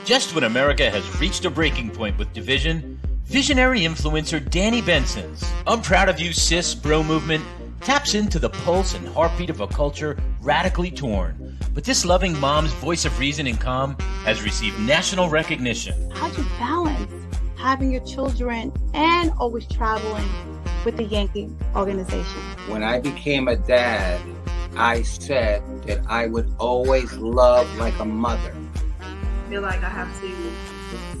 Just when America has reached a breaking point with division, visionary influencer Danni Benson's I'm Proud of You Sis bro movement taps into the pulse and heartbeat of a culture radically torn. But this loving mom's voice of reason and calm has received national recognition. How do you balance having your children and always traveling with the Yankee organization? When I became a dad, I said that I would always love like a mother. I feel like I have to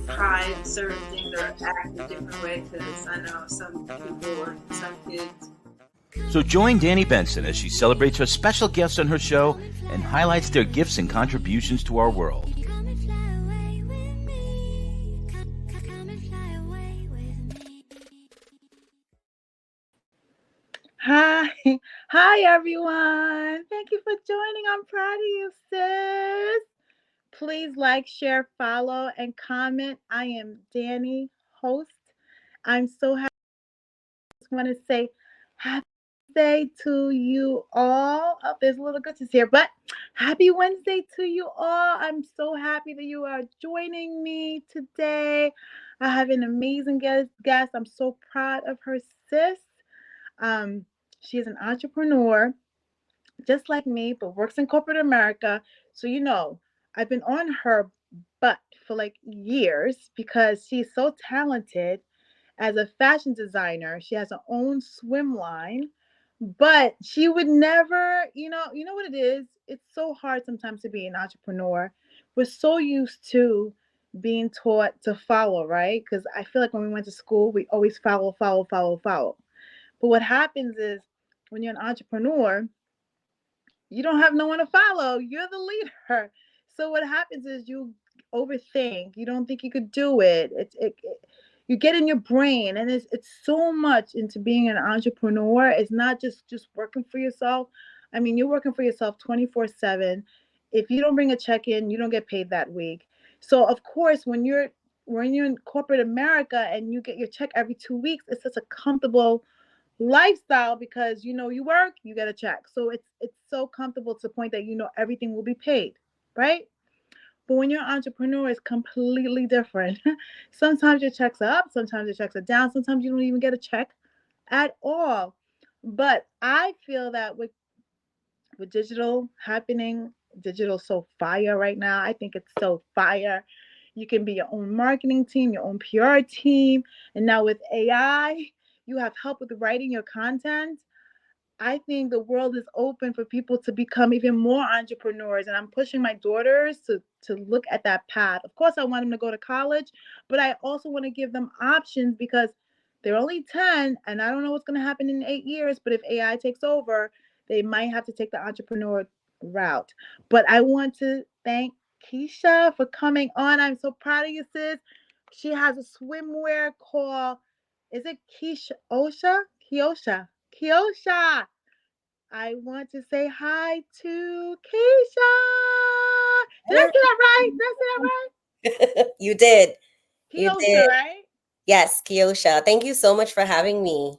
try certain things or act a different way because I know some people or some kids. So join Danni Benson as she celebrates her special guests on her show and highlights their gifts and contributions to our world. Hi everyone. Thank you for joining. I'm proud of you, sis. Please like, share, follow, and comment. I am Danni, host. I'm so happy. I just want to say happy Wednesday to you all. Oh, there's a little glitches here, but happy Wednesday to you all. I'm so happy that you are joining me today. I have an amazing guest. I'm so proud of her, sis. She is an entrepreneur, just like me, but works in corporate America. So, I've been on her butt for like years because she's so talented as a fashion designer. She has her own swim line, but she would never, you know what it is? It's so hard sometimes to be an entrepreneur. We're so used to being taught to follow, right? Because I feel like when we went to school, we always follow, follow, follow, follow. But what happens is when you're an entrepreneur, you don't have no one to follow. You're the leader. So what happens is you overthink. You don't think you could do it. You get in your brain, and it's so much into being an entrepreneur. It's not just working for yourself. I mean, you're working for yourself 24/7. If you don't bring a check in, you don't get paid that week. So of course, when you're in corporate America and you get your check every 2 weeks, it's such a comfortable lifestyle because you work, you get a check. So it's so comfortable to the point that everything will be paid, right? But when you're an entrepreneur, it's completely different. Sometimes your checks are up, sometimes your checks are down, sometimes you don't even get a check at all. But I feel that with digital happening, digital so fire right now. I think it's so fire. You can be your own marketing team, your own PR team, and now with AI, you have help with writing your content. I think the world is open for people to become even more entrepreneurs, and I'm pushing my daughters to look at that path. Of course, I want them to go to college, but I also want to give them options because they're only 10, and I don't know what's going to happen in 8 years, but if AI takes over, they might have to take the entrepreneur route. But I want to thank Keisha for coming on. I'm so proud of you, sis. She has a swimwear called, is it Keisha Osha? Keosha. I want to say hi to Keisha. Did I say that right? Did I say that right? You did. You Keosha, did. right? Yes, Keisha. Thank you so much for having me.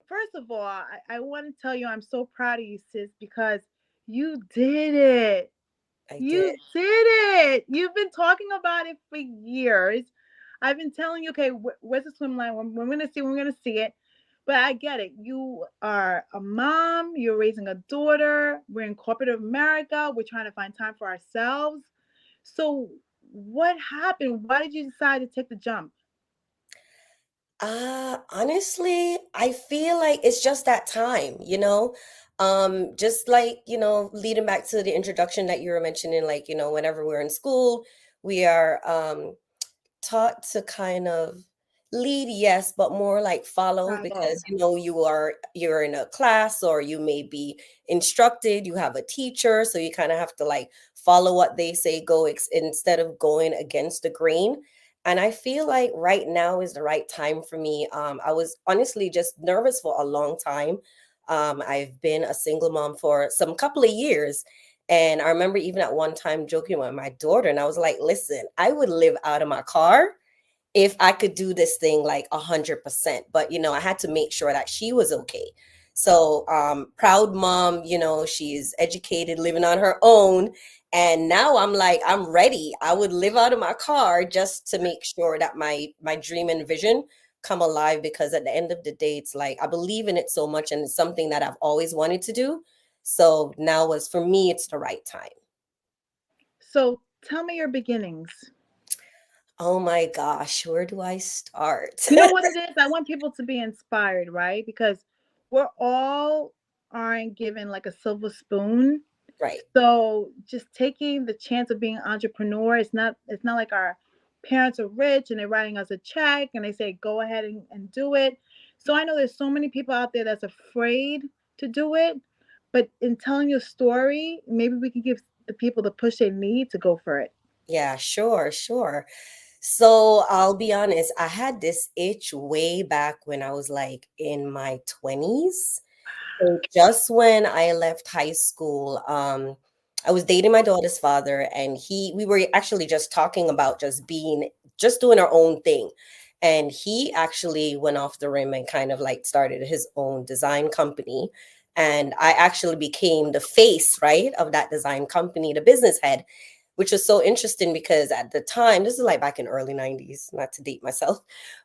First of all, I want to tell you I'm so proud of you, sis, because you did it. I You did. did it. You've been talking about it for years. I've been telling you, okay, where's the swim line? We're going to see. We're going to see it. But I get it. You are a mom. You're raising a daughter. We're in corporate America. We're trying to find time for ourselves. So what happened? Why did you decide to take the jump? Honestly, I feel like it's just that time, just like, leading back to the introduction that you were mentioning, like, whenever we're in school, we are taught to kind of lead, yes, but more like follow Follow. because you're in a class or you may be instructed, you have a teacher, so you kind of have to like follow what they say, instead of going against the grain. And I feel like right now is the right time for me. I was honestly just nervous for a long time. I've been a single mom for some couple of years. And I remember even at one time joking with my daughter, and I was like, listen, I would live out of my car if I could do this thing like 100%. But, I had to make sure that she was okay. So, proud mom, you know, she's educated, living on her own. And now I'm like, I'm ready. I would live out of my car just to make sure that my dream and vision come alive, because at the end of the day, it's like I believe in it so much, and it's something that I've always wanted to do. So now was for me, it's the right time. So tell me your beginnings. Oh my gosh, where do I start? You know what it is? I want people to be inspired, right? Because we're all aren't given like a silver spoon. Right. So just taking the chance of being an entrepreneur, it's not like our parents are rich and they're writing us a check and they say go ahead and do it. So I know there's so many people out there that's afraid to do it. But in telling your story, maybe we can give the people the push they need to go for it. Yeah, sure, sure. So I'll be honest, I had this itch way back when I was like in my 20s. So just when I left high school, I was dating my daughter's father, and we were actually just talking about just doing our own thing. And he actually went off the rim and kind of like started his own design company. And I actually became the face, right, of that design company, the business head, which was so interesting because at the time, this is like back in early 90s, not to date myself,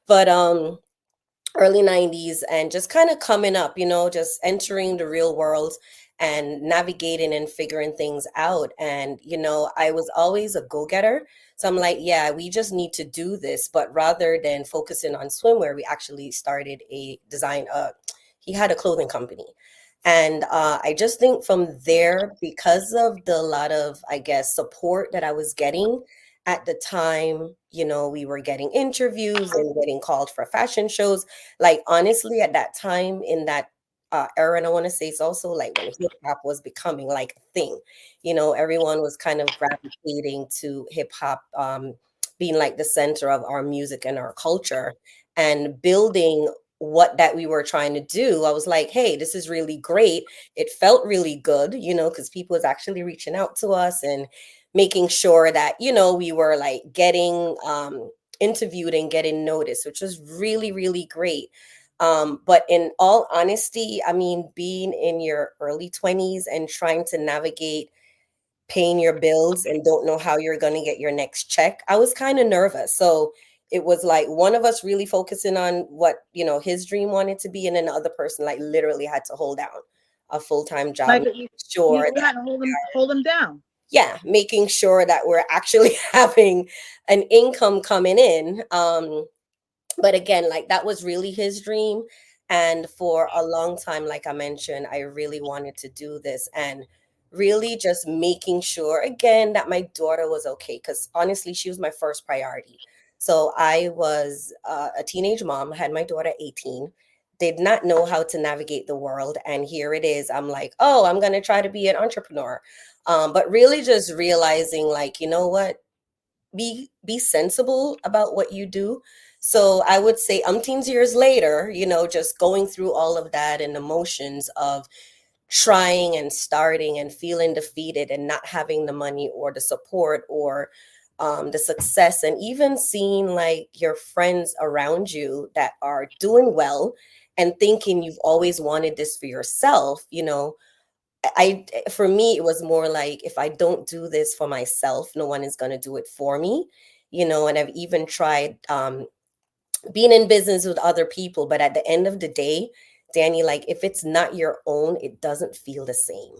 but early 90s, and just kind of coming up, you know, just entering the real world and navigating and figuring things out. And, you know, I was always a go-getter. So I'm like, yeah, we just need to do this. But rather than focusing on swimwear, we actually started a design, he had a clothing company. And I just think from there, because of the lot of, I guess, support that I was getting at the time, you know, we were getting interviews and getting called for fashion shows. Like, honestly, at that time in that era, and I want to say it's also like when hip hop was becoming like a thing, you know, everyone was kind of gravitating to hip hop, being like the center of our music and our culture, and building what that we were trying to do. I was like, hey, this is really great. It felt really good, you know, because people was actually reaching out to us and making sure that, you know, we were like getting interviewed and getting noticed, which was really, really great. But in all honesty, I mean, being in your early 20s and trying to navigate paying your bills and don't know how you're going to get your next check, I was kind of nervous. So it was like one of us really focusing on what, you know, his dream wanted to be, and then the other person like literally had to hold down a full-time job, Like making sure you that, had to hold them down. yeah, making sure that we're actually having an income coming in. But again, like that was really his dream. And for a long time, like I mentioned, I really wanted to do this, and really just making sure again that my daughter was okay, because honestly, she was my first priority. So I was a teenage mom, had my daughter 18, did not know how to navigate the world, and here it is, I'm like, oh, I'm going to try to be an entrepreneur. But really just realizing, like, you know what, be sensible about what you do. So I would say umpteens years later, you know, just going through all of that and emotions of trying and starting and feeling defeated and not having the money or the support or the success, and even seeing like your friends around you that are doing well and thinking you've always wanted this for yourself, you know, for me, it was more like if I don't do this for myself, no one is going to do it for me, you know. And I've even tried being in business with other people, but at the end of the day, Danny, like if it's not your own, it doesn't feel the same.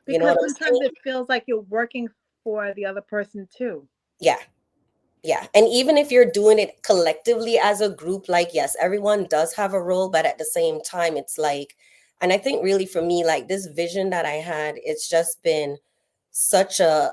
You know Because what I'm sometimes saying? it feels like you're working for the other person too. Yeah. Yeah. And even if you're doing it collectively as a group, like, yes, everyone does have a role, but at the same time, it's like, and I think really for me, like this vision that I had, it's just been such a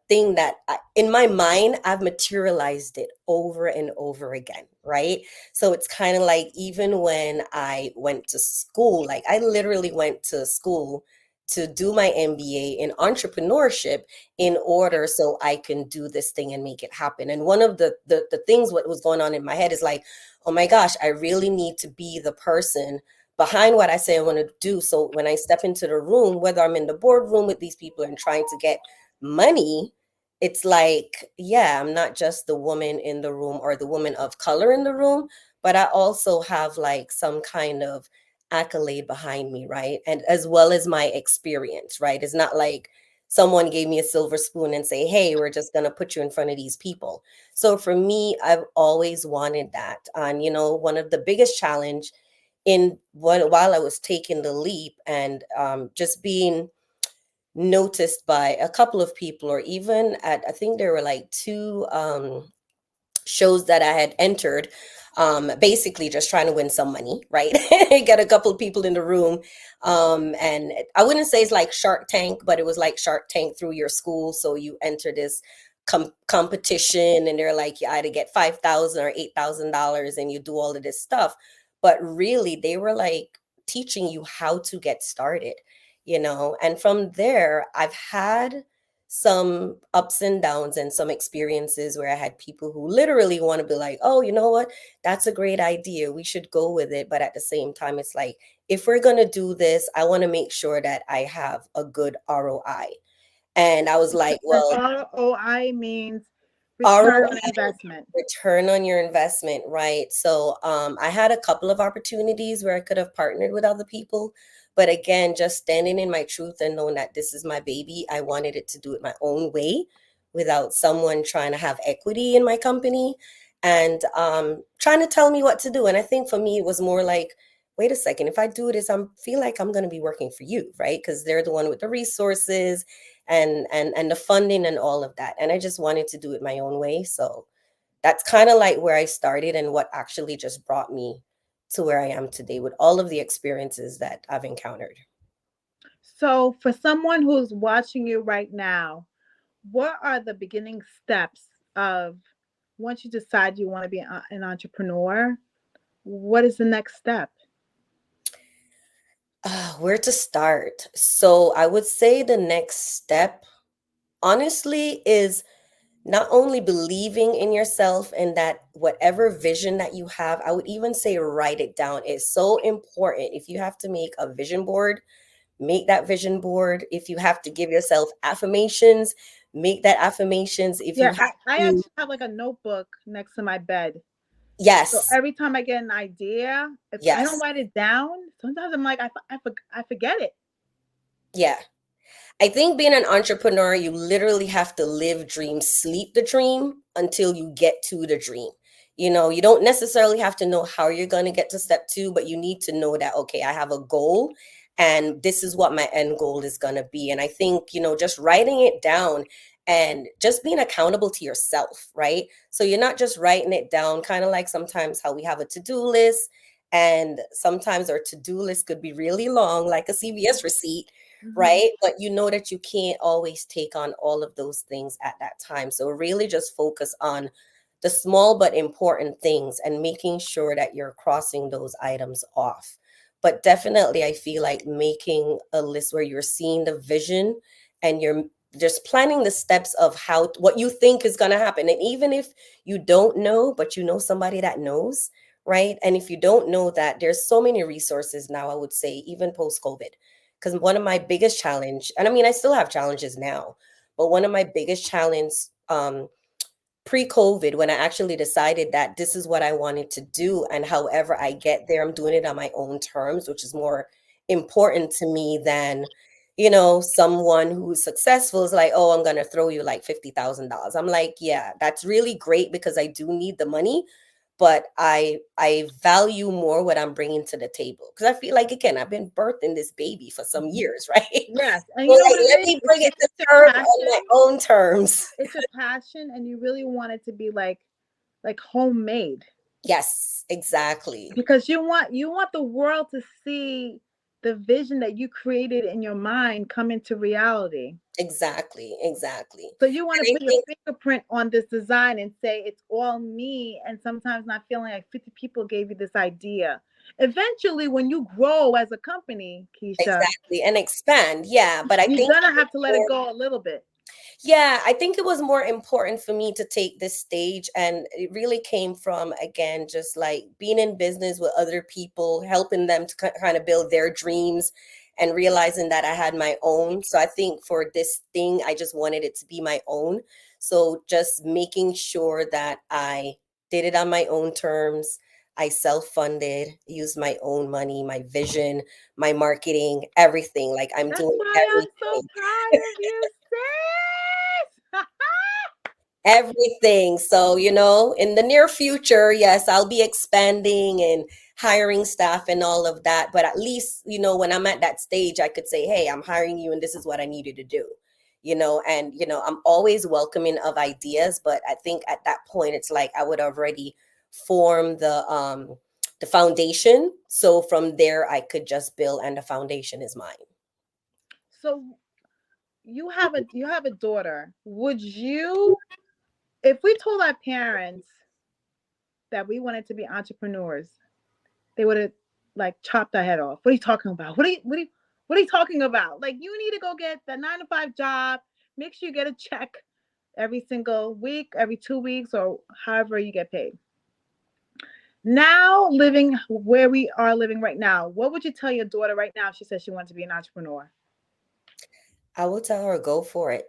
thing that in my mind I've materialized it over and over again, right? So it's kind of like even when I went to school, like I literally went to school to do my MBA in entrepreneurship in order so I can do this thing and make it happen. And one of the things what was going on in my head is like, oh my gosh, I really need to be the person behind what I say I want to do. So when I step into the room, whether I'm in the boardroom with these people and trying to get money, it's like, yeah, I'm not just the woman in the room or the woman of color in the room, but I also have like some kind of accolade behind me, right? And as well as my experience, right? It's not like someone gave me a silver spoon and say, hey, we're just going to put you in front of these people. So for me, I've always wanted that. And, one of the biggest challenge while I was taking the leap and just being noticed by a couple of people, or even I think there were like two shows that I had entered, basically just trying to win some money, right? Get a couple of people in the room. And I wouldn't say it's like Shark Tank, but it was like Shark Tank through your school. So you enter this competition, and they're like, you either get $5,000 or $8,000, and you do all of this stuff. But really, they were like teaching you how to get started, and from there, I've had some ups and downs and some experiences where I had people who literally want to be like, oh, you know what? That's a great idea. We should go with it. But at the same time, it's like, if we're going to do this, I want to make sure that I have a good ROI. And I was like, And well, ROI means return on ROI, investment. return on your investment, right? So I had a couple of opportunities where I could have partnered with other people. But again, just standing in my truth and knowing that this is my baby, I wanted it to do it my own way without someone trying to have equity in my company and trying to tell me what to do. And I think for me, it was more like, wait a second, if I do this, I feel like I'm going to be working for you, right? Because they're the one with the resources and the funding and all of that. And I just wanted to do it my own way. So that's kind of like where I started and what actually just brought me to where I am today with all of the experiences that I've encountered. So, for someone who's watching you right now, what are the beginning steps of once you decide you want to be an entrepreneur? What is the next step? Where to start? So I would say the next step, honestly, is not only believing in yourself and that whatever vision that you have, I would even say write it down. It's so important. If you have to make a vision board, make that vision board. If you have to give yourself affirmations, make that affirmations. If you Yeah, have I to, actually have like a notebook next to my bed. So yes, every time I get an idea, if I don't yes, write it down, sometimes I'm like, I forget it. yeah. I think being an entrepreneur, you literally have to live dream, sleep the dream until you get to the dream. You don't necessarily have to know how you're going to get to step two, but you need to know that, okay, I have a goal and this is what my end goal is going to be. And I think, just writing it down and just being accountable to yourself, right? So you're not just writing it down, kind of like sometimes how we have a to-do list. And sometimes our to-do list could be really long, like a CVS receipt, Mhm. right? But you know that you can't always take on all of those things at that time. So really just focus on the small but important things and making sure that you're crossing those items off. But definitely, I feel like making a list where you're seeing the vision and you're just planning the steps of what you think is going to happen. And even if you don't know, but you know somebody that knows, right? And if you don't know that, there's so many resources now, I would say, even post COVID, because one of my biggest challenge, and I mean I still have challenges now, but one of my biggest challenge pre-COVID, when I actually decided that this is what I wanted to do, and however I get there, I'm doing it on my own terms, which is more important to me than someone who's successful is like, oh, I'm gonna throw you like $50,000. I'm like, yeah, that's really great because I do need the money, but I value more what I'm bringing to the table because I feel like, again, I've been birthing this baby for some years, right? Yes, and So you know like, what it let is? me bring it to It's your term on my passion. own terms. It's your passion, and you really want it to be like homemade Yes, exactly. because you want the world to see the vision that you created in your mind come into reality. Exactly, exactly. So you want to And I put your think fingerprint on this design and say it's all me, and sometimes not feeling like 50 people gave you this idea. Eventually, when you grow as a company, Keisha, exactly and expand. Yeah, but I you're think gonna have to let it go a little bit. yeah, I think it was more important for me to take this stage. And it really came from, again, just like being in business with other people, helping them to kind of build their dreams and realizing that I had my own. So I think for this thing, I just wanted it to be my own. So just making sure that I did it on my own terms. I self-funded, used my own money, my vision, my marketing, everything. Like I'm That's doing why I'm so everything. proud of you, sis. Everything. So, in the near future, yes, I'll be expanding and hiring staff and all of that. But at least, when I'm at that stage, I could say, hey, I'm hiring you and this is what I need you to do. I'm always welcoming of ideas, but I think at that point it's like I would already form the foundation. So from there I could just build and the foundation is mine. So you have a daughter. Would you, if we told our parents that we wanted to be entrepreneurs, they would have like chopped our head off. What are you talking about? What are you talking about? Like, you need to go get the 9 to 5 job. Make sure you get a check every single week, every 2 weeks, or however you get paid. Now, living where we are living right now, what would you tell your daughter right now if she says she wants to be an entrepreneur? I will tell her, go for it.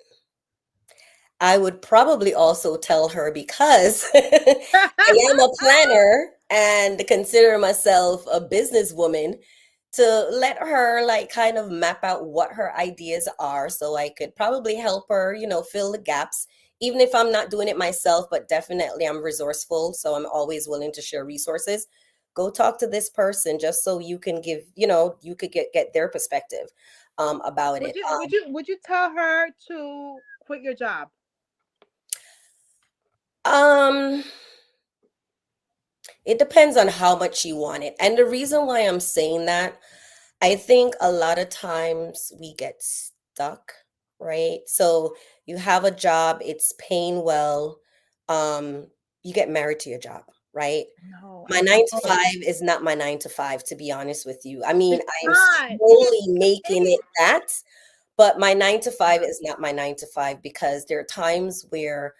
I would probably also tell her, because I am a planner and consider myself a businesswoman, to let her like kind of map out what her ideas are so I could probably help her, fill the gaps, even if I'm not doing it myself, but definitely I'm resourceful. So I'm always willing to share resources. Go talk to this person just so you can give, you could get their perspective about would it. you would you would you tell her to quit your job? Um, It depends on how much you want it. And the reason why I'm saying that, I think a lot of times we get stuck, right? So you have a job, it's paying well, um, you get married to your job, right? No, My I 9 to 5 is not my 9 to 5, to be honest with you. I mean, it's I am not. You get slowly making paid. it that, but my 9 to 5 is not my 9 to 5, because there are times where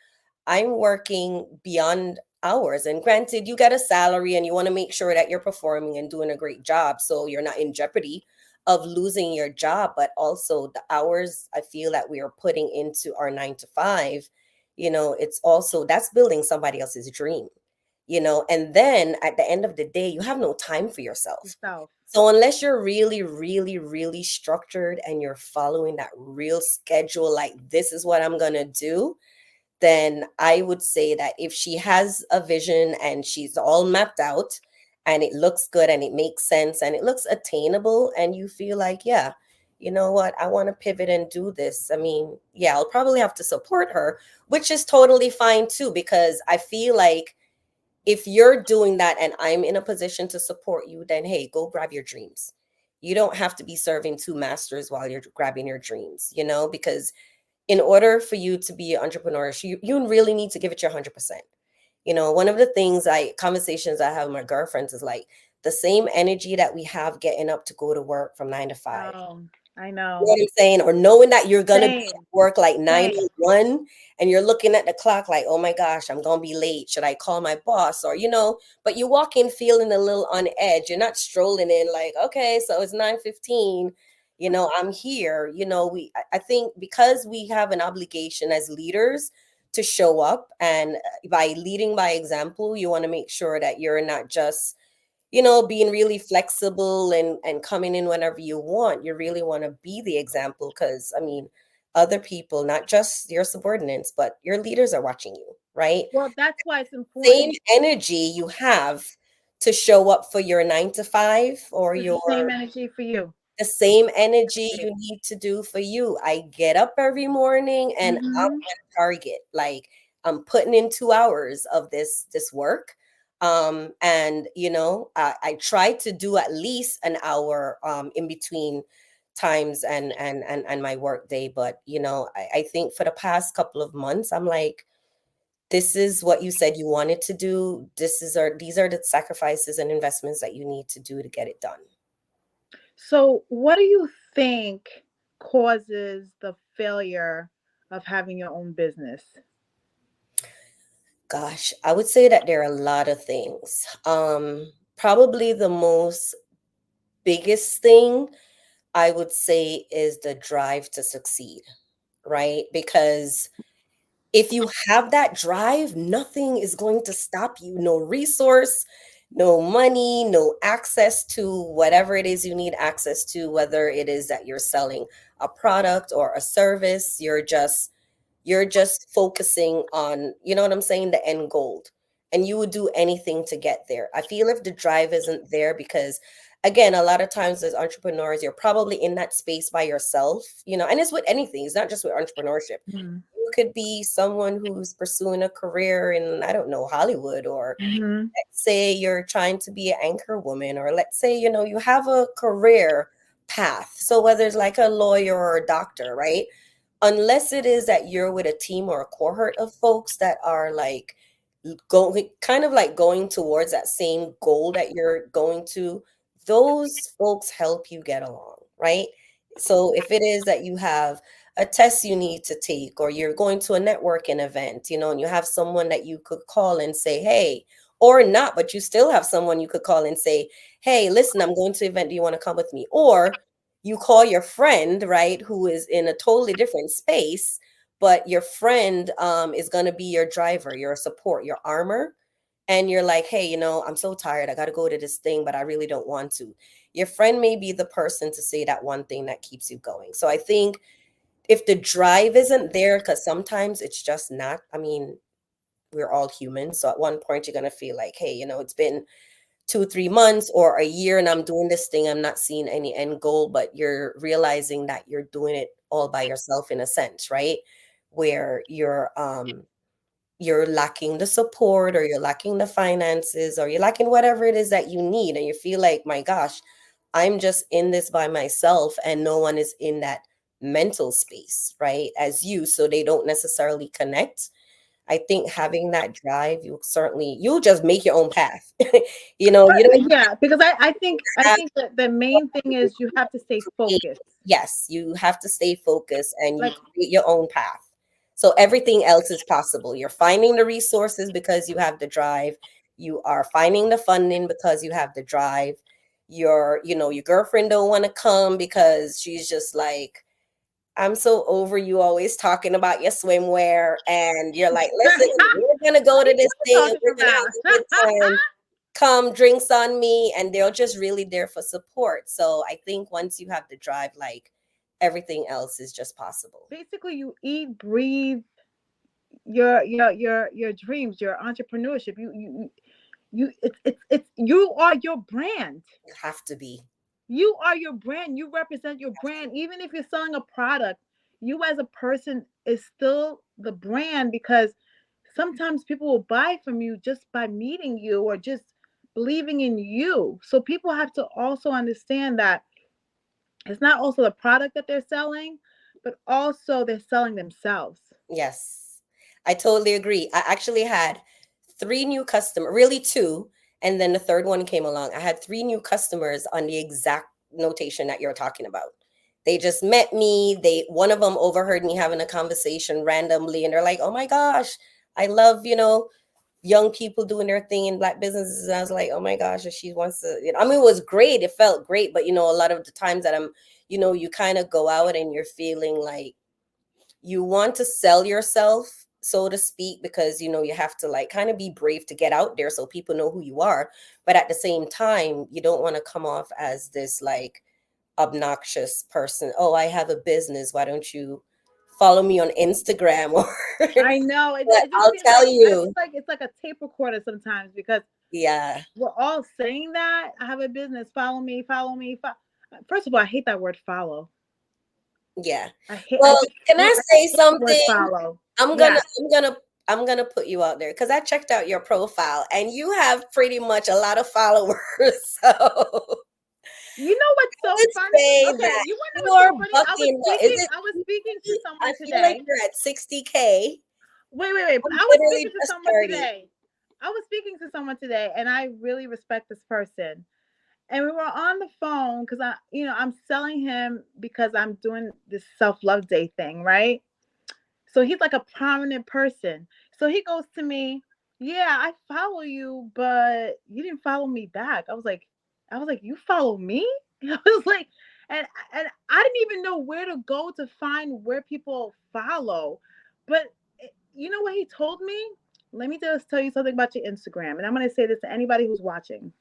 I'm working beyond hours. And granted, you get a salary and you want to make sure that you're performing and doing a great job so you're not in jeopardy of losing your job. But also the hours I feel that we are putting into our 9 to 5, it's also that's building somebody else's dream, and then at the end of the day, you have no time for yourself. Yourself. So unless you're really, really, really structured and you're following that real schedule, like this is what I'm gonna do, then I would say that if she has a vision and she's all mapped out and it looks good and it makes sense and it looks attainable, and you feel like, yeah, you know what, I want to pivot and do this. I mean, yeah, I'll probably have to support her, which is totally fine too, because I feel like if you're doing that and I'm in a position to support you, then hey, go grab your dreams. You don't have to be serving two masters while you're grabbing your dreams, because in order for you to be an entrepreneur, you really need to give it your 100%. One of the conversations I have with my girlfriends is like the same energy that we have getting up to go to work from 9 to 5. Oh, I You know. know what I'm saying? Or knowing that you're gonna be Same. at work like 9 Same. to 1 and you're looking at the clock like, oh my gosh, I'm gonna be late. Should I call my boss? Or, but you walk in feeling a little on edge. You're not strolling in like, okay, so it's 9:15. I'm here. I think because we have an obligation as leaders to show up, and by leading by example, you want to make sure that you're not just being really flexible and coming in whenever you want. You really want to be the example, because I mean, other people, not just your subordinates, but your leaders are watching you, right? Well, that's why it's Same important. energy you have to show up for your 9 to 5 or It's the your same energy for you. the same energy you need to do for you. I get up every morning and I'm Mm-hmm. on target. Like I'm putting in 2 hours of this work. And I try to do at least an hour in between times and my work day. But I think for the past couple of months, I'm like, this is what you said you wanted to do. These are the sacrifices and investments that you need to do to get it done. So, what do you think causes the failure of having your own business? Gosh, I would say that there are a lot of things. Probably the most biggest thing I would say is the drive to succeed, right? Because if you have that drive, nothing is going to stop you. No resource, no money, no access to whatever it is you need access to, whether it is that you're selling a product or a service. You're just focusing on, you know what I'm saying, the end goal. And you would do anything to get there. I feel if the drive isn't there, because again, a lot of times as entrepreneurs, you're probably in that space by yourself, and it's with anything, it's not just with entrepreneurship. Mhm. You could be someone who's pursuing a career in, I don't know, Hollywood, or Mhm. let's say you're trying to be an anchor woman, or let's say, you have a career path. So whether it's like a lawyer or a doctor, right? Unless it is that you're with a team or a cohort of folks that are like going kind of like going towards that same goal that you're going to, those folks help you get along, right? So if it is that you have a test you need to take, or you're going to a networking event, and you have someone that you could call and say, hey, or not, but you still have someone you could call and say, hey, listen, I'm going to an event, do you want to come with me? Or you call your friend, right, who is in a totally different space, but your friend is going to be your driver, your support, your armor. And you're like, hey, I'm so tired, I got to go to this thing, but I really don't want to. Your friend may be the person to say that one thing that keeps you going. So I think if the drive isn't there, because sometimes it's just not, I mean, we're all human, so at one point you're going to feel like, hey, it's been 2 3 months or a year and I'm doing this thing, I'm not seeing any end goal, but you're realizing that you're doing it all by yourself in a sense, right? Where you're lacking the support, or you're lacking the finances, or you're lacking whatever it is that you need, and you feel like, my gosh, I'm just in this by myself and no one is in that mental space, right, as you, so they don't necessarily connect. I think having that drive, you'll just make your own path. You don't Yeah, because I have think that the main thing is you have to stay to, focused. yes, you have to stay focused and you Like, create your own path. So everything else is possible. You're finding the resources because you have the drive. You are finding the funding because you have the drive. Your girlfriend don't want to come because she's just like, I'm so over you always talking about your swimwear. And you're like, listen, we're gonna go what are to this you thing and talking we're gonna have about? a good time. Come, drinks on me. And they're just really there for support. So I think once you have the drive, like, everything else is just possible. Basically, you eat, breathe your dreams, your entrepreneurship. It's you are your brand. You have to be. You are your brand. You represent your brand. Even if you're selling a product, you as a person is still the brand, because sometimes people will buy from you just by meeting you or just believing in you. So people have to also understand that it's not also the product that they're selling, but also they're selling themselves. Yes, I totally agree. I actually had three new customers, really two, and then the third one came along. I had three new customers on the exact notation that you're talking about. They just met me. One of them overheard me having a conversation randomly, and they're like, "Oh my gosh, I love, young people doing their thing in black businesses." And I was like, "Oh my gosh, if she wants to, I mean, it was great. It felt great, but a lot of the times that you kind of go out and you're feeling like you want to sell yourself, so to speak, because you have to like kind of be brave to get out there so people know who you are, but at the same time you don't want to come off as this like obnoxious person. Oh, I have a business, why don't you follow me on Instagram? Or I know but it just I'll seems tell like you, it's like a tape recorder sometimes, because yeah, we're all saying that I have a business. Follow me, follow me. First of all, I hate that word follow. yeah. I hate. Well, can I I say hate the word something? follow. i'm gonna Yeah. i'm gonna I'm gonna put you out there because I checked out your profile and you have pretty much a lot of followers. So You know what's so would funny? say Okay, that you want to know you what's are so funny? bucking what is it? I was speaking to I someone feel like today. you're at 60K. Wait. I'm I was speaking literally to just someone 30. today. I was speaking to someone today, and I really respect this person. And we were on the phone because I'm selling him because I'm doing this self-love day thing, right? So he's like a prominent person. So he goes to me, "Yeah, I follow you, but you didn't follow me back." I was like, "You follow me?" I was like, and I didn't even know where to go to find where people follow. But you know what he told me? let me just tell you something about your Instagram. And I'm going to say this to anybody who's watching.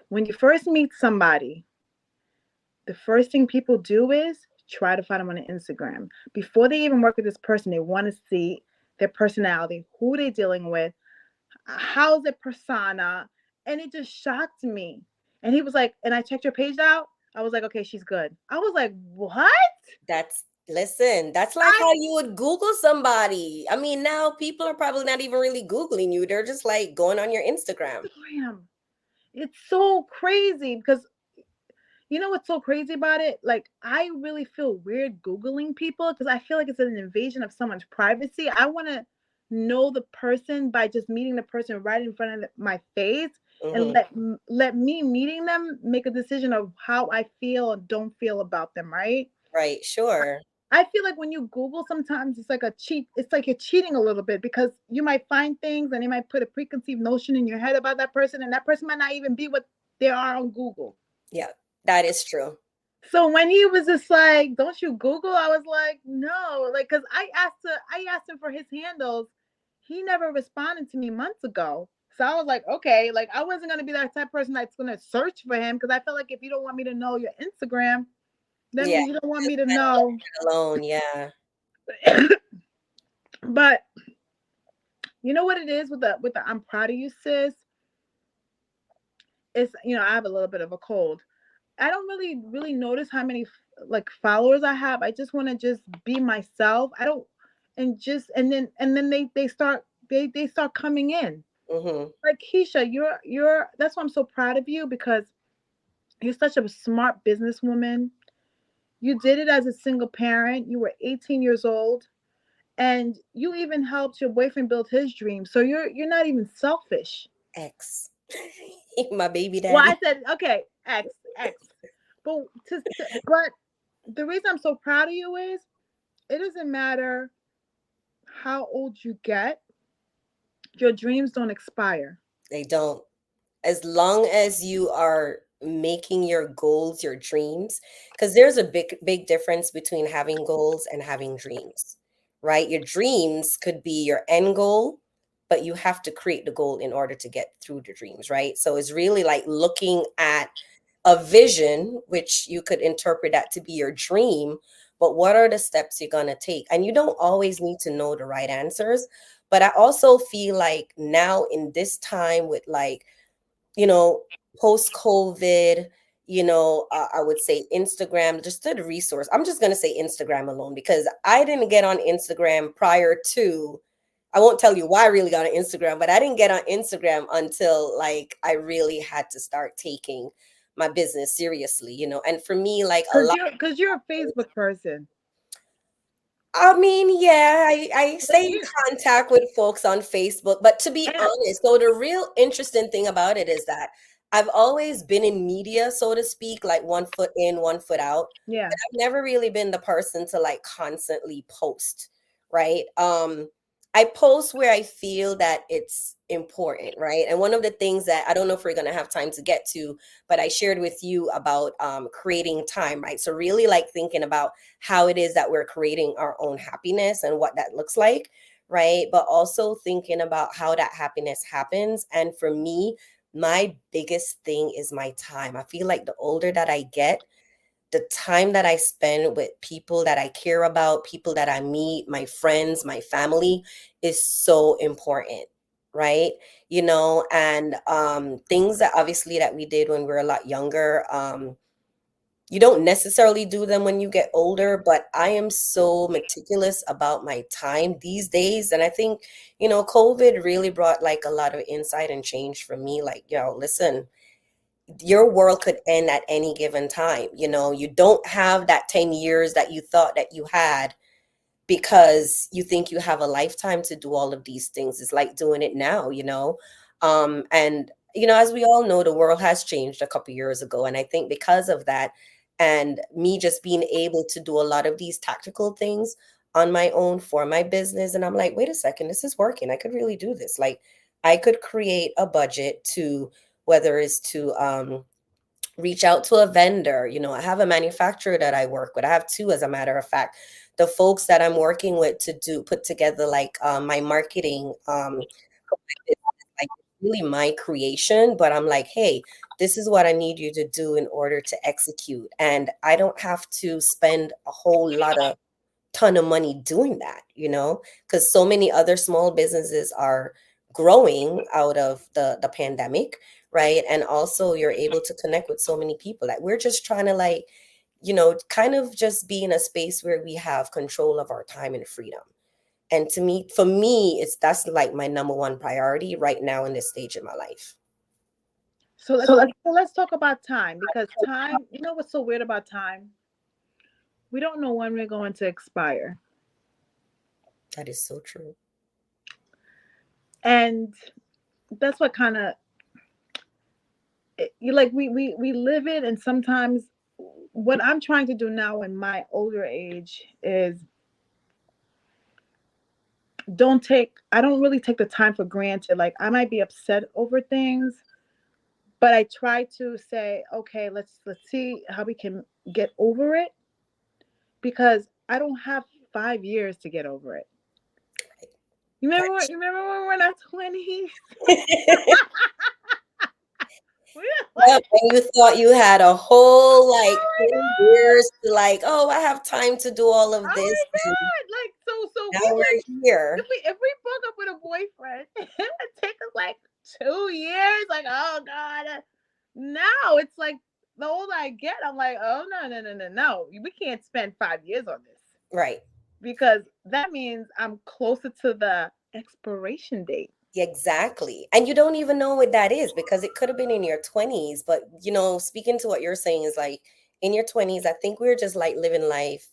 When you first meet somebody, the first thing people do is try to find them on Instagram. Before they even work with this person, they want to see their personality, who they're dealing with, how's their persona. And it just shocked me. And he was like, and I checked your page out. I was like, okay, she's good. I was like, what? Listen, that's like how you would Google somebody. I mean, now people are probably not even really Googling you. They're just like going on your Instagram. Instagram. It's so crazy because you know what's so crazy about it? Like, I really feel weird Googling people because I feel like it's an invasion of someone's privacy. I want to know the person by just meeting the person right in front of my face and let me meeting them make a decision of how I feel and don't feel about them, right? Right, sure. I feel like when you Google, sometimes it's like a cheat. It's like you're cheating a little bit because you might find things and they might put a preconceived notion in your head about that person, and that person might not even be what they are on Google. Yeah, that is true. So when he was just like, "Don't you Google?" I was like, "No," like because I asked him for his handles. He never responded to me months ago. So I was like, okay, like I wasn't gonna be that type of person that's gonna search for him because I felt like if you don't want me to know your Instagram, that Yeah, means you don't want me to better know. leave it alone. Yeah. But you know what it is with the I'm proud of you, sis. It's I have a little bit of a cold. I don't really notice how many like followers I have. I just want to just be myself. I don't and then they start coming in. Mm-hmm. Like Keisha, you're that's why I'm so proud of you because you're such a smart businesswoman. You did it as a single parent. You were 18 years old and you even helped your boyfriend build his dream. So you're not even selfish. X. My baby Well, daddy. I said okay, X. But but the reason I'm so proud of you is it doesn't matter how old you get, your dreams don't expire. They don't. As long as you are making your goals your dreams, because there's a big difference between having goals and having dreams, right? Your dreams could be your end goal, but you have to create the goal in order to get through the dreams, right? So it's really like looking at a vision, which you could interpret that to be your dream, but what are the steps you're going to take? And you don't always need to know the right answers, but I also feel like now in this time with like, you know, post COVID, I would say Instagram, just the resource. I'm just going to say Instagram alone because I didn't get on Instagram prior to, I won't tell you why I really got on Instagram, but I didn't get on Instagram until like I really had to start taking my business seriously, and for me, like a lot. Because you're a Facebook person. I mean, yeah, I Like stay in you contact with folks on Facebook, but to be and honest, so the real interesting thing about it is that I've always been in media, so to speak, like one foot in, one foot out. yeah. But I've never really been the person to like constantly post, right? I post where I feel that it's important, right? And one of the things that I don't know if we're gonna have time to get to, but I shared with you about creating time, right? So really like thinking about how it is that we're creating our own happiness and what that looks like, right? But also thinking about how that happiness happens. And for me, my biggest thing is my time. I feel like the older that I get, the time that I spend with people that I care about, people that I meet, my friends, my family is so important, right? And things that obviously that we did when we were a lot younger, you don't necessarily do them when you get older, but I am so meticulous about my time these days. And I think, COVID really brought like a lot of insight and change for me. Like, listen, your world could end at any given time. You don't have that 10 years that you thought that you had because you think you have a lifetime to do all of these things. It's like doing it now. And as we all know, the world has changed a couple years ago, and I think because of that, and me just being able to do a lot of these tactical things on my own for my business, and I'm like, wait a second, this is working. I could really do this. Like, I could create a budget to, whether it's to reach out to a vendor. I have a manufacturer that I work with. I have two, as a matter of fact. The folks that I'm working with to put together like my marketing for my business, like really my creation, but I'm like, hey, this is what I need you to do in order to execute. And I don't have to spend a whole lot of ton of money doing that, because so many other small businesses are growing out of the pandemic, right? And also you're able to connect with so many people that we're just trying to like, kind of just be in a space where we have control of our time and freedom. And for me, that's like my number one priority right now in this stage of my life. So let's talk about time, because time, you know what's so weird about time? We don't know when we're going to expire. That is so true. And that's what kind of you like we live it. And sometimes what I'm trying to do now in my older age is I don't really take the time for granted. Like, I might be upset over things, but I try to say, okay, let's see how we can get over it, because I don't have 5 years to get over it. You remember when we were in our 20s? Yep, and you thought you had a whole like Oh 10 my years to like, oh, I have time to do all God. of Oh this. my And God. Like, so we now like, we're here. if we broke up with a boyfriend, it would take us like 2 years. Like, oh God. Now it's like the older I get, I'm like, oh no. We can't spend 5 years on this, Right. because that means I'm closer to the expiration date. Exactly. And you don't even know what that is because it could have been in your 20s. But, speaking to what you're saying is like in your 20s, I think we're just like living life,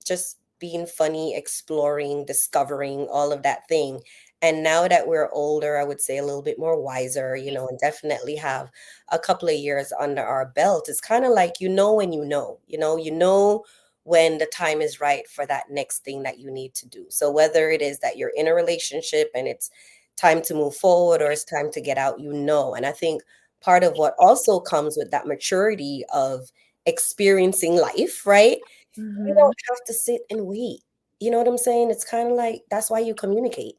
just being funny, exploring, discovering all of that thing. And now that we're older, I would say a little bit more wiser, and definitely have a couple of years under our belt. It's kind of like, when you know when the time is right for that next thing that you need to do. So whether it is that you're in a relationship and it's time to move forward or it's time to get out, And I think part of what also comes with that maturity of experiencing life, right? You Mm-hmm. don't have to sit and wait. You know what I'm saying? It's kind of like that's why you communicate.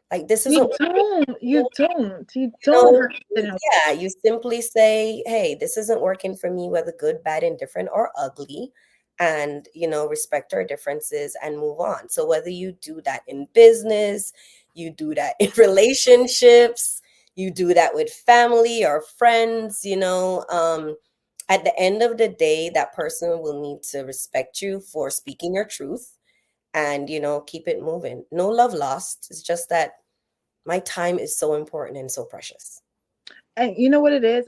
Like this isn't You working. don't. You don't. You You don't know, have to. yeah, you simply say, hey, this isn't working for me, whether good, bad, indifferent, or ugly. And, respect our differences and move on. So whether you do that in business, you do that in relationships, you do that with family or friends, at the end of the day, that person will need to respect you for speaking your truth and, keep it moving. No love lost. It's just that my time is so important and so precious. And you know what it is?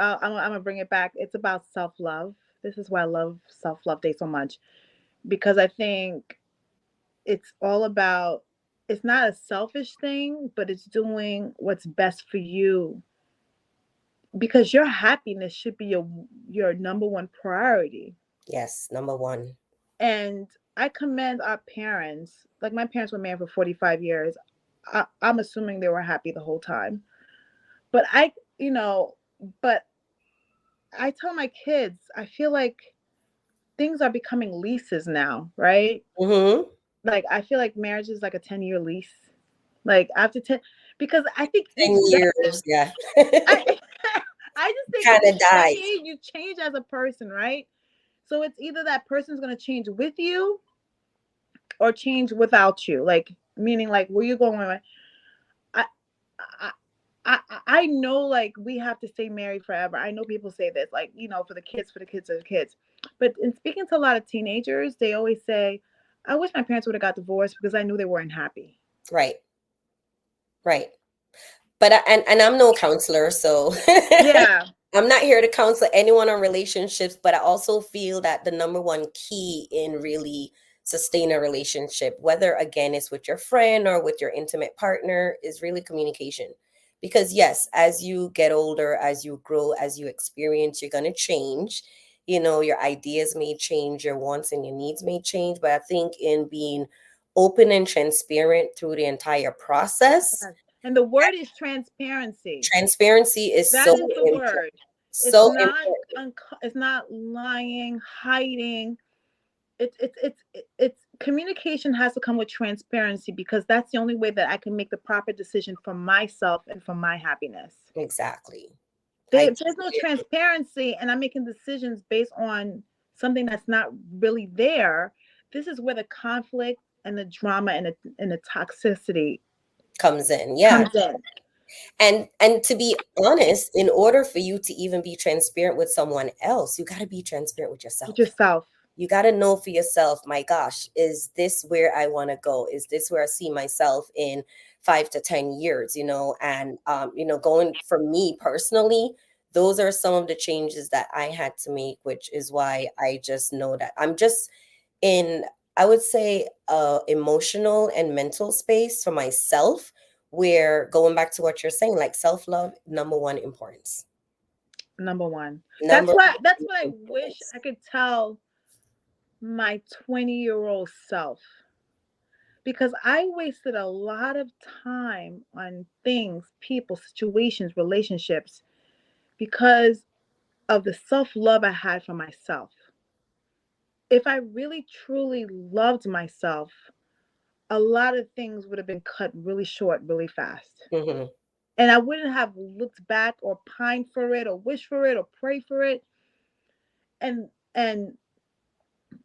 I'm gonna bring it back. It's about self love. This is why I love Self Love Day so much, because I think it's all about. It's not a selfish thing, but it's doing what's best for you, because your happiness should be your number one priority. Yes, number one. And I commend our parents. Like, my parents were married for 45 years. I'm assuming they were happy the whole time. But you know, but I tell my kids, I feel like things are becoming leases now, right? Mm-hmm. Like, I feel like marriage is like a 10-year lease. Like, after 10, because I think 10 years, yeah. I, I just think Kind with of dies. age, you change as a person, right? So it's either that person's going to change with you or change without you. Like, meaning, like, where you going? I, I, I know, like, we have to stay married forever. I know people say this, like, for the kids, for the kids. But in speaking to a lot of teenagers, they always say, I wish my parents would have got divorced because I knew they weren't happy. Right. Right. But and I'm no counselor, so Yeah. I'm not here to counsel anyone on relationships, but I also feel that the number one key in really sustain a relationship, whether again it's with your friend or with your intimate partner, is really communication. Because yes, as you get older, as you grow, as you experience, you're going to change. Your ideas may change, your wants and your needs may change, but I think in being open and transparent through the entire process, And the word is transparency. Transparency is That so is the important. word. It's So not important. it's not lying, hiding. It's communication has to come with transparency, because that's the only way that I can make the proper decision for myself and for my happiness. Exactly. If there's no transparency and I'm making decisions based on something that's not really there, this is where the conflict and the drama and the toxicity Comes in. Yeah. comes in. And to be honest, in order for you to even be transparent with someone else, you got to be transparent with yourself. With yourself. You got to know for yourself, my gosh, is this where I want to go? Is this where I see myself in 5 to 10 years, And, going for me personally, those are some of the changes that I had to make, which is why I just know that I'm just in, I would say, emotional and mental space for myself, where going back to what you're saying, like self-love, number one importance. Number one. Number That's what I wish I could tell my 20-year-old self, because I wasted a lot of time on things, people, situations, relationships, because of the self-love I had for myself. If I really truly loved myself, a lot of things would have been cut really short, really fast. Mhm. And I wouldn't have looked back or pined for it or wished for it or prayed for it. And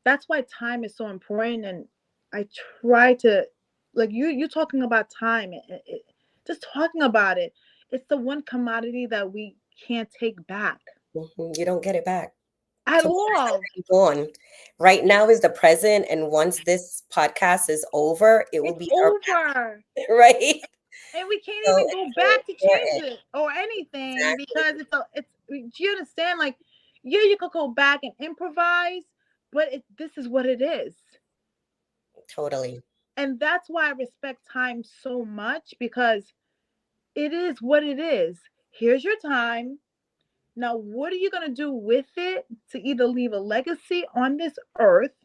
that's why time is so important. And I try to, like, you talking about time, just talking about it, it's the one commodity that we can't take back You don't get it back. at Tomorrow's all. already gone. Right now is the present, and once this podcast is over, it will It's be our over. right. And we can't So even it's go so back to change important. it or anything, Exactly. because do you understand? Like, yeah, you could go back and improvise, but this is what it is. Totally. And that's why I respect time so much, because it is what it is. Here's your time. Now, what are you going to do with it to either leave a legacy on this earth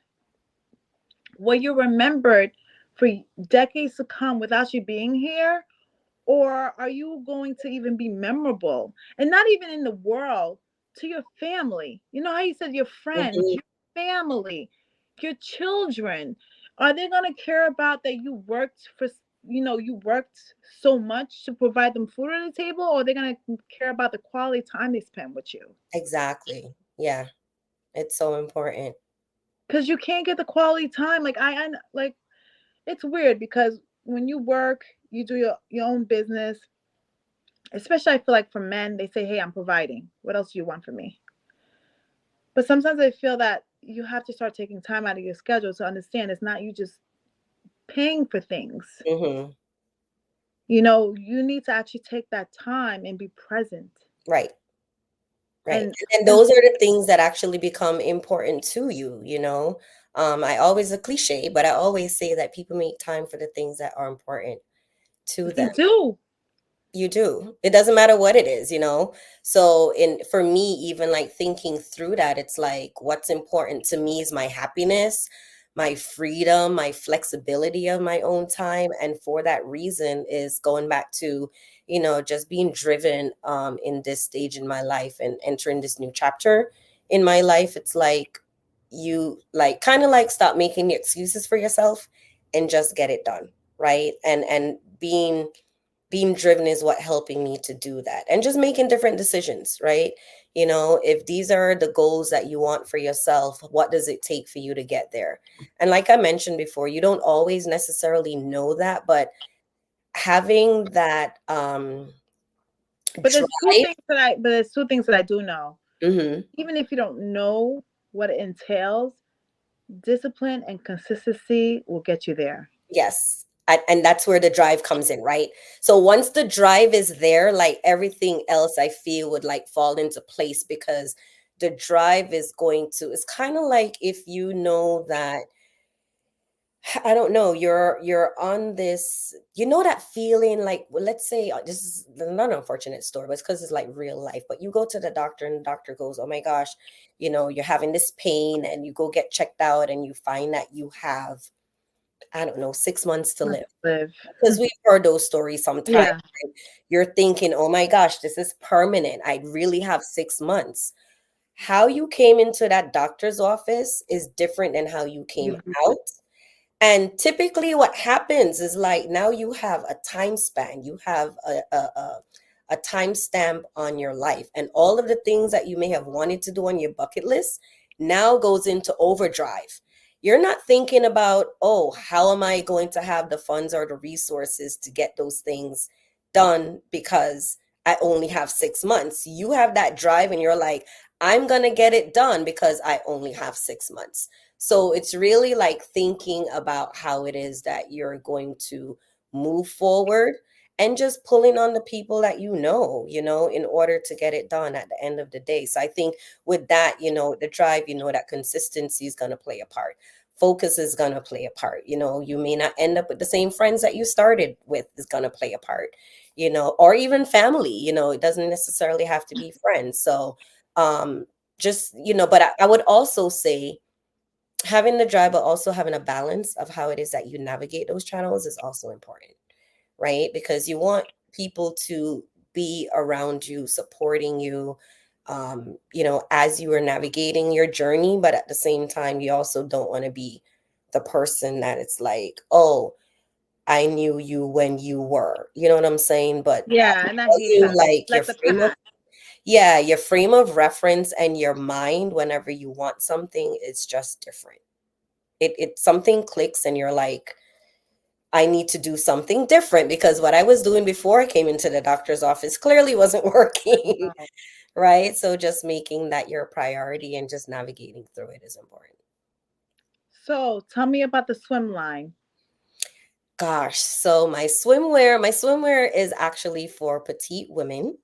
where you're remembered for decades to come without you being here? Or are you going to even be memorable? And not even in the world, to your family. You know how you said your friends, Mhm. your family, your children. Are they going to care about that you worked for, you worked so much to provide them food on the table? Or are they going to care about the quality time they spend with you? Exactly. Yeah. It's so important. Because you can't get the quality time. Like, I like, it's weird, because when you work, you do your own business. Especially, I feel like for men, they say, hey, I'm providing. What else do you want from me? But sometimes I feel that you have to start taking time out of your schedule to understand it's not you just paying for things. Hmm. You need to actually take that time and be present. Right. Right. And And and those are the things that actually become important to you. I always a cliche, but I always say that people make time for the things that are important to they them. do. You do. It doesn't matter what it is. So for me, even like thinking through that, it's like what's important to me is my happiness, my freedom, my flexibility of my own time. And for that reason is going back to, just being driven in this stage in my life and entering this new chapter in my life. It's like you like kind of like stop making the excuses for yourself and just get it done. Right. And being driven is what helping me to do that, and just making different decisions, right? If these are the goals that you want for yourself, what does it take for you to get there? And like I mentioned before, you don't always necessarily know that, but having that But there's two drive. things that I do know. Mhm. Even if you don't know what it entails, discipline and consistency will get you there. Yes. And that's where the drive comes in, right? So once the drive is there, like everything else I feel would like fall into place, because the drive is going to, it's kind of like if you know that, I don't know, you're on this, that feeling like, well, let's say this is not an unfortunate story, but it's because it's like real life. But you go to the doctor and the doctor goes, oh my gosh, you're having this pain, and you go get checked out and you find that you have I don't know, 6 months to live. Live. Because we've heard those stories sometimes. Yeah. You're thinking, oh my gosh, this is permanent. I really have 6 months. How you came into that doctor's office is different than how you came You- out. And typically, what happens is like now you have a time span, you have a time stamp on your life, and all of the things that you may have wanted to do on your bucket list now goes into overdrive. You're not thinking about, oh, how am I going to have the funds or the resources to get those things done because I only have 6 months. You have that drive, and you're like, I'm going to get it done because I only have 6 months. So it's really like thinking about how it is that you're going to move forward and just pulling on the people that in order to get it done at the end of the day. So I think with that, the drive, that consistency is going to play a part. Focus is going to play a part. You may not end up with the same friends that you started with is going to play a part, or even family, it doesn't necessarily have to be friends. So just, but I would also say, having the drive, but also having a balance of how it is that you navigate those channels is also important, right? Because you want people to be around you, supporting you, as you are navigating your journey. But at the same time, you also don't want to be the person that it's like, oh, I knew you when you were, you know what I'm saying? But Yeah, and I tell hate you that. like Let the past. your frame of reference and your mind whenever you want something is just different. It something clicks and you're like, I need to do something different because what I was doing before I came into the doctor's office clearly wasn't working. Oh. Right? So just making that your priority and just navigating through it is important. So tell me about the swim line. Gosh, so my swimwear is actually for petite women.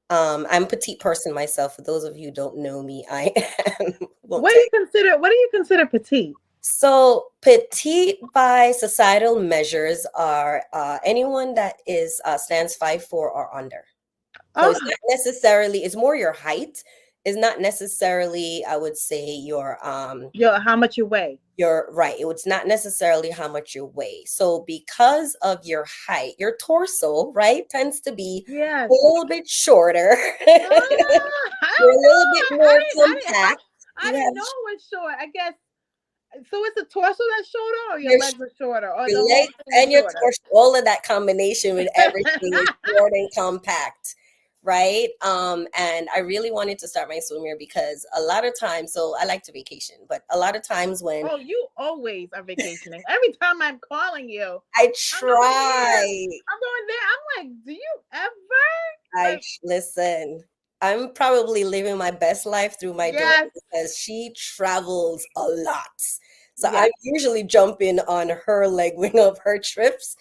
I'm a petite person myself. For those of you who don't know me, I am. Won't What do tell you consider? What do you consider petite? So petite by societal measures are anyone that is stands 5'4" or under. So Oh, it's not necessarily, it's more your height. It's not necessarily, I would say, how much you weigh? you're right. It's not necessarily how much you weigh. So because of your height, your torso, right, tends to be Yes. a little bit shorter. I You're a don't little bit know. more I didn't. compact. I You didn't have know it was short. I guess. So it's the torso that's shorter, or your your legs are shorter, or the Your whole legs thing is and your shorter. torso, all of that combination with everything is short and compact, right? And I really wanted to start my swimwear because a lot of times, so I like to vacation, but a lot of times when Oh, you always are vacationing. Every time I'm calling you, I I'm going here. try, I'm going there. I'm like, do you ever? Like, listen, I'm probably living my best life through my daughter yes, because she travels a lot. So yes. I'm usually jumping on her leg wing of her trips.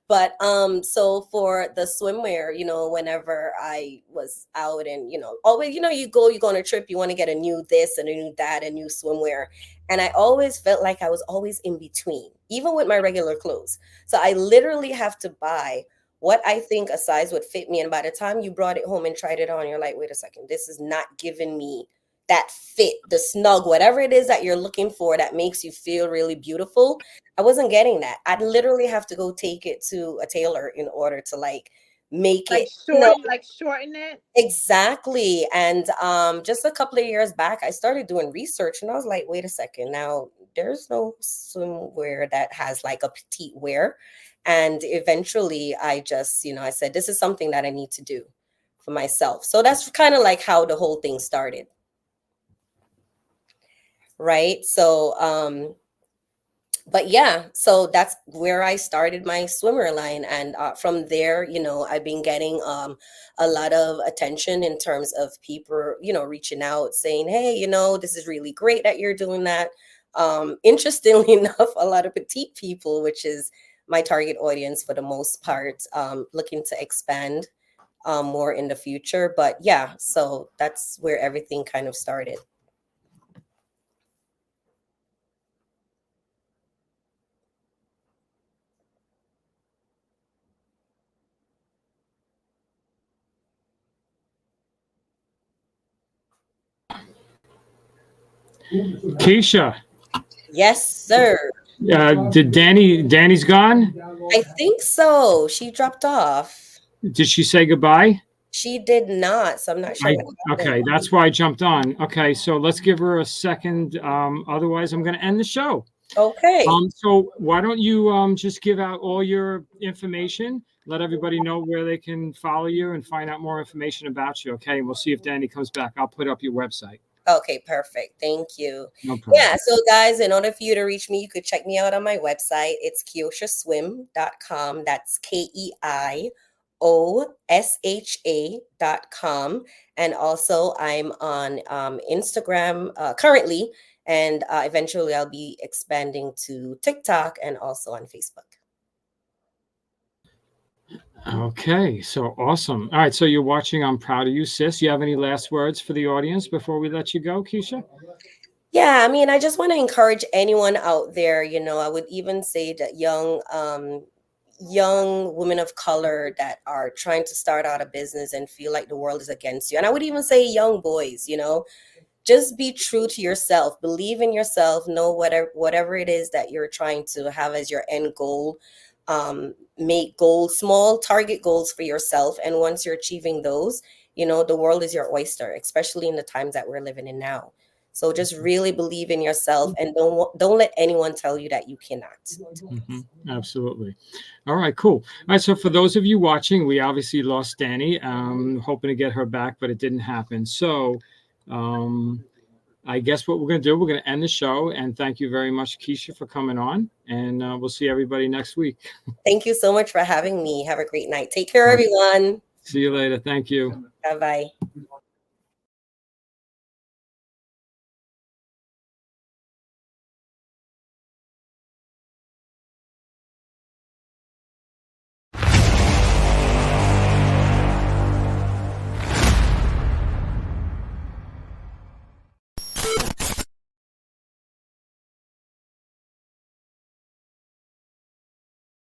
But so for the swimwear, whenever I was out and always, you go on a trip, you want to get a new this and a new that, a new swimwear. And I always felt like I was always in between, even with my regular clothes. So I literally have to buy what I think a size would fit me. And by the time you brought it home and tried it on, you're like, wait a second, this is not giving me that fit, the snug, whatever it is that you're looking for that makes you feel really beautiful. I wasn't getting that. I'd literally have to go take it to a tailor in order to like make Like it, you know, shorten it. exactly. And just a couple of years back, I started doing research and I was like, wait a second, now there's no swimwear that has like a petite wear. And eventually I just, I said, this is something that I need to do for myself. So that's kind of like how the whole thing started. Right. So but yeah, so that's where I started my swimmer line. And from there, I've been getting a lot of attention in terms of people, reaching out saying, hey, this is really great that you're doing that. Interestingly enough, a lot of petite people, which is my target audience for the most part, looking to expand more in the future. But yeah, so that's where everything kind of started. Keisha, Yes, sir. Did Danny's gone? I think so. She dropped off. Did she say goodbye? She did not, so I'm not sure what happened. Okay, that's why I jumped on. Okay, so let's give her a second. Otherwise, I'm going to end the show. Okay. So why don't you just give out all your information, let everybody know where they can follow you and find out more information about you. Okay, and we'll see if Danny comes back. I'll put up your website. Okay, perfect. Thank you. No problem. Yeah, so guys, in order for you to reach me, you could check me out on my website. It's keishaswim.com. That's KEIOSHA.com. And also, I'm on Instagram currently, and eventually I'll be expanding to TikTok and also on Facebook. Okay, so awesome. All right, so you're watching I'm Proud of You, Sis. You have any last words for the audience before we let you go, Keisha? Yeah, I mean, I just want to encourage anyone out there. I would even say that young women of color that are trying to start out a business and feel like the world is against you. And I would even say young boys, just be true to yourself, believe in yourself, know whatever it is that you're trying to have as your end goal. Make goals, small target goals for yourself. And once you're achieving those, the world is your oyster, especially in the times that we're living in now. So just really believe in yourself and don't let anyone tell you that you cannot. Mm-hmm. Absolutely. All right, cool. All right, so for those of you watching, we obviously lost Danny. Hoping to get her back, but it didn't happen. So I guess what we're going to do, we're going to end the show. And thank you very much, Keisha, for coming on. And we'll see everybody next week. Thank you so much for having me. Have a great night. Take care, everyone. See you later. Thank you. Bye-bye.